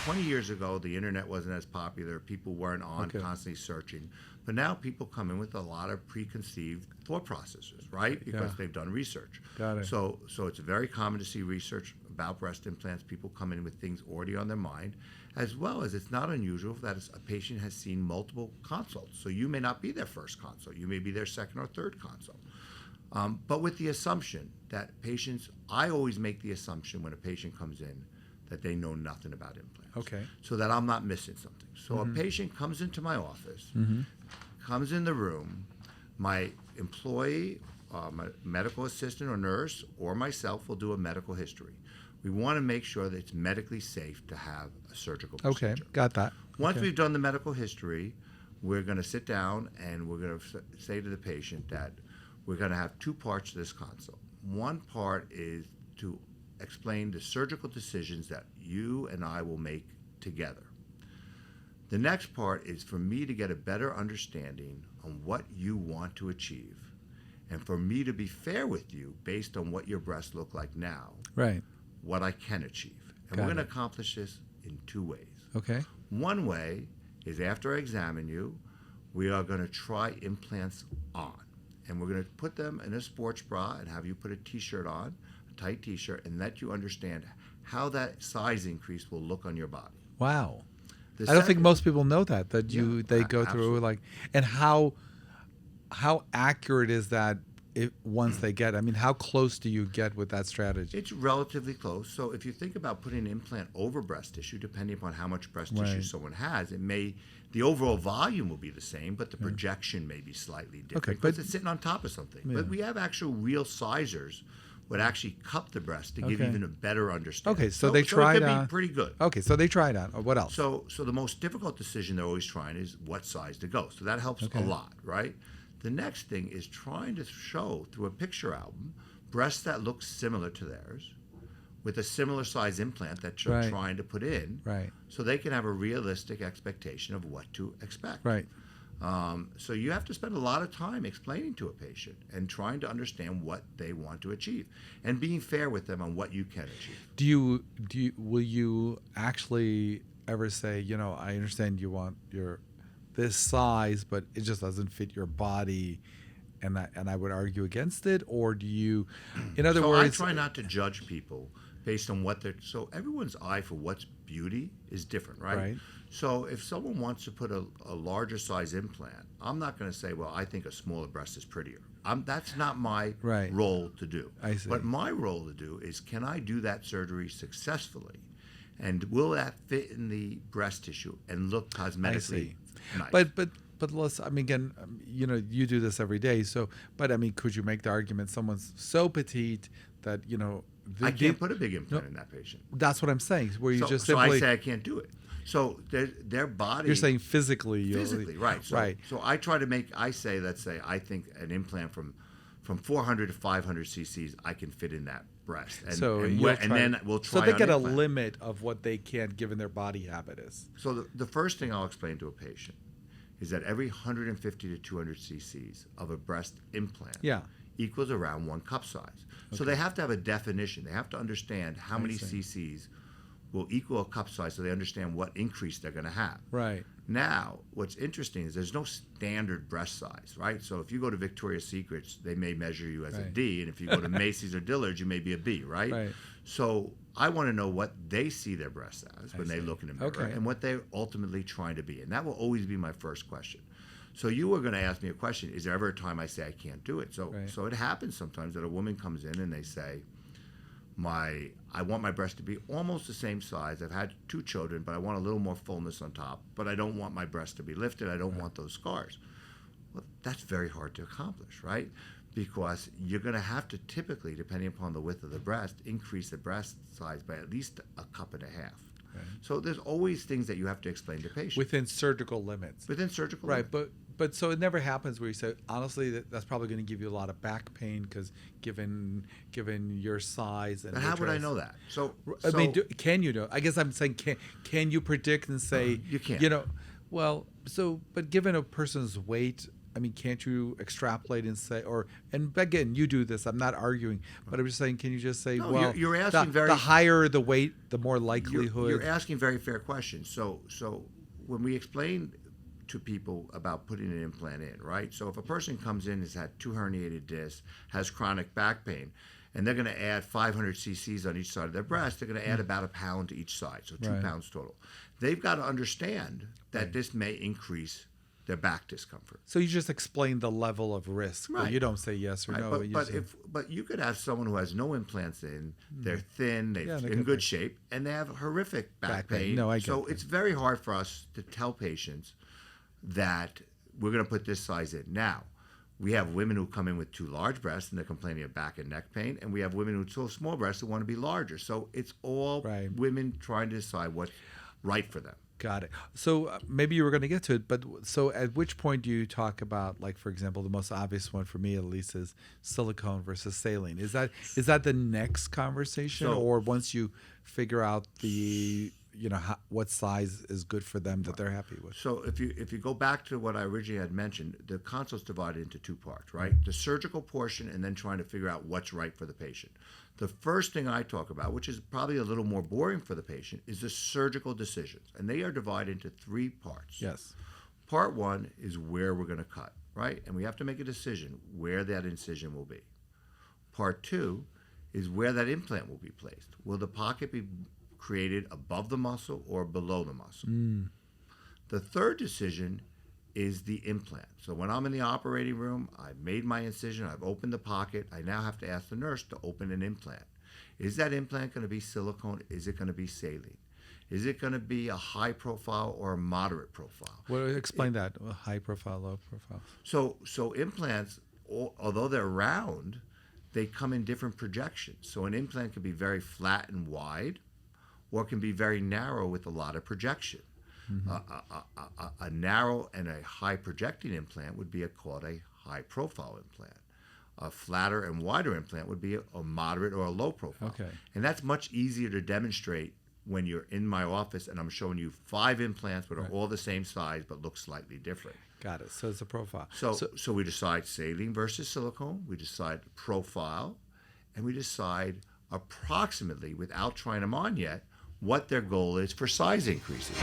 20 years ago, the internet wasn't as popular. People weren't on constantly searching. But now people come in with a lot of preconceived thought processes, right? Because they've done research. Got it. So it's very common to see research about breast implants. People come in with things already on their mind, as well as it's not unusual that a patient has seen multiple consults. So you may not be their first consult. You may be their second or third consult. But with the assumption that patients, I always make the assumption when a patient comes in that they know nothing about implants. Okay. So that I'm not missing something. So a patient comes into my office, comes in the room, my employee, my medical assistant or nurse, or myself will do a medical history. We want to make sure that it's medically safe to have a surgical procedure. Okay, got that. Once we've done the medical history, we're going to sit down and we're going to say to the patient that we're going to have two parts to this consult. One part is to explain the surgical decisions that you and I will make together. The next part is for me to get a better understanding on what you want to achieve, and for me to be fair with you based on what your breasts look like now, Right. what I can achieve. And Got we're going to it. accomplish this in two ways. Okay. One way is after I examine you, we are going to try implants on. And we're going to put them in a sports bra and have you put a t-shirt on, a tight t-shirt, and let you understand how that size increase will look on your body. Wow. The I don't think second- most people know that they go through absolutely. like, and how accurate is that once they get? I mean, how close do you get with that strategy? It's relatively close. So if you think about putting an implant over breast tissue, depending upon how much breast tissue Right. someone has, the overall volume will be the same, but the projection may be slightly different Okay, because but- it's sitting on top of something. Yeah. But we have actual real sizers would actually cup the breast to give Okay. even a better understanding. Okay, so they tried it could on- be pretty good. Okay, so they tried on. What else? So the most difficult decision they're always trying is what size to go. So that helps Okay. a lot, right? The next thing is trying to show through a picture album breasts that look similar to theirs with a similar size implant that you're Right. trying to put in, Right. so they can have a realistic expectation of what to expect. Right. So you have to spend a lot of time explaining to a patient and trying to understand what they want to achieve and being fair with them on what you can achieve. Will you actually ever say, I understand you want this size, but it just doesn't fit your body, and I would argue against it? Or do you, in other words, I try not to judge people based on what they're. So everyone's eye for what's beauty is different, right? Right. So if someone wants to put a larger size implant, I'm not going to say, well, I think a smaller breast is prettier. That's not my Right. role to do. I see. But my role to do is, can I do that surgery successfully, and will that fit in the breast tissue and look cosmetically nice? But let's, I mean, again, you do this every day. So, but I mean, could you make the argument someone's so petite that, I can't put a big implant in that patient. That's what I'm saying. Where you So just I simply, say I can't do it. So their body. you're saying physically, Right. So, right. So I try to make. Let's say I think an implant from 400 to 500 cc's I can fit in that breast. And, So and, you'll and try- then we'll try. So they on get a implant. limit of what they can, given their body habit is. So the first thing I'll explain to a patient is that every 150 to 200 cc's of a breast implant Yeah. equals around 1 cup size. So they have to have a definition. They have to understand how many see. cc's will equal a cup size, so they understand what increase they're going to have. Right. Now, what's interesting is there's no standard breast size, right? So if you go to Victoria's Secrets, they may measure you as a Right. D, and if you go to Macy's or Dillard's, you may be a B, right? Right. So I want to know what they see their breasts as when they see. look in the mirror, Okay. and what they're ultimately trying to be. And that will always be my first question. So you were going to ask me a question, is there ever a time I say I can't do it? So Right. so it happens sometimes that a woman comes in and they say, I want my breast to be almost the same size. I've had 2 children, but I want a little more fullness on top. But I don't want my breast to be lifted. I don't want those scars. Well, that's very hard to accomplish, right? Because you're going to have to typically, depending upon the width of the breast, increase the breast size by at least a cup and a half. Right. So there's always things that you have to explain to patients. Within surgical limits. Within surgical Right, limits. but so it never happens where you say, honestly, that's probably going to give you a lot of back pain because given your size and But how would I dress. know that? So I mean, can you know? I guess I'm saying, can you predict and say, You can't. but given a person's weight, I mean, can't you extrapolate and say, and again, you do this, I'm not arguing, but I'm just saying, can you just say, No, well, you're asking very. the higher the weight, the more You're likelihood. asking very fair questions. So when we explain to people about putting an implant in, right? So if a person comes in, has had 2 herniated discs, has chronic back pain, and they're going to add 500 cc's on each side of their breast, they're going to add about a pound to each side, so 2 Right. pounds total. They've got to understand that Right. this may increase their back discomfort. So you just explain the level of risk, but Right. you don't say yes or Right, no. but, you but say- but you could have someone who has no implants in, they're thin, they're Yeah, they in could good be. shape, and they have horrific back Back pain. pain. No, I get so that. it's very hard for us to tell patients that we're going to put this size in. Now, we have women who come in with too large breasts and they're complaining of back and neck pain, and we have women with so small breasts who want to be larger. So it's all Right. women trying to decide what's right for them. Got it. So maybe you were going to get to it, but so at which point do you talk about, like, for example, the most obvious one for me at least is silicone versus saline? Is that the next conversation, So- or once you figure out the what size is good for them that they're happy with? So if you go back to what I originally had mentioned, the consult's divided into 2 parts, right? The surgical portion and then trying to figure out what's right for the patient. The first thing I talk about, which is probably a little more boring for the patient, is the surgical decisions. And they are divided into 3 parts. Yes. Part 1 is where we're going to cut, right? And we have to make a decision where that incision will be. Part 2 is where that implant will be placed. Will the pocket be created above the muscle or below the muscle? The third decision is the implant. So when I'm in the operating room, I've made my incision, I've opened the pocket, I now have to ask the nurse to open an implant. Is that implant going to be silicone? Is it going to be saline? Is it going to be a high profile or a moderate profile? Well, explain that. High profile, low profile. So implants, although they're round, they come in different projections. So an implant can be very flat and wide, or it can be very narrow with a lot of projection. A narrow and a high projecting implant would be called a high profile implant. A flatter and wider implant would be a moderate or a low profile. Okay. And that's much easier to demonstrate when you're in my office and I'm showing you 5 implants that are all the same size but look slightly different. Got it. So it's a profile. So we decide saline versus silicone, we decide profile, and we decide approximately, without trying them on yet, what their goal is for size increases.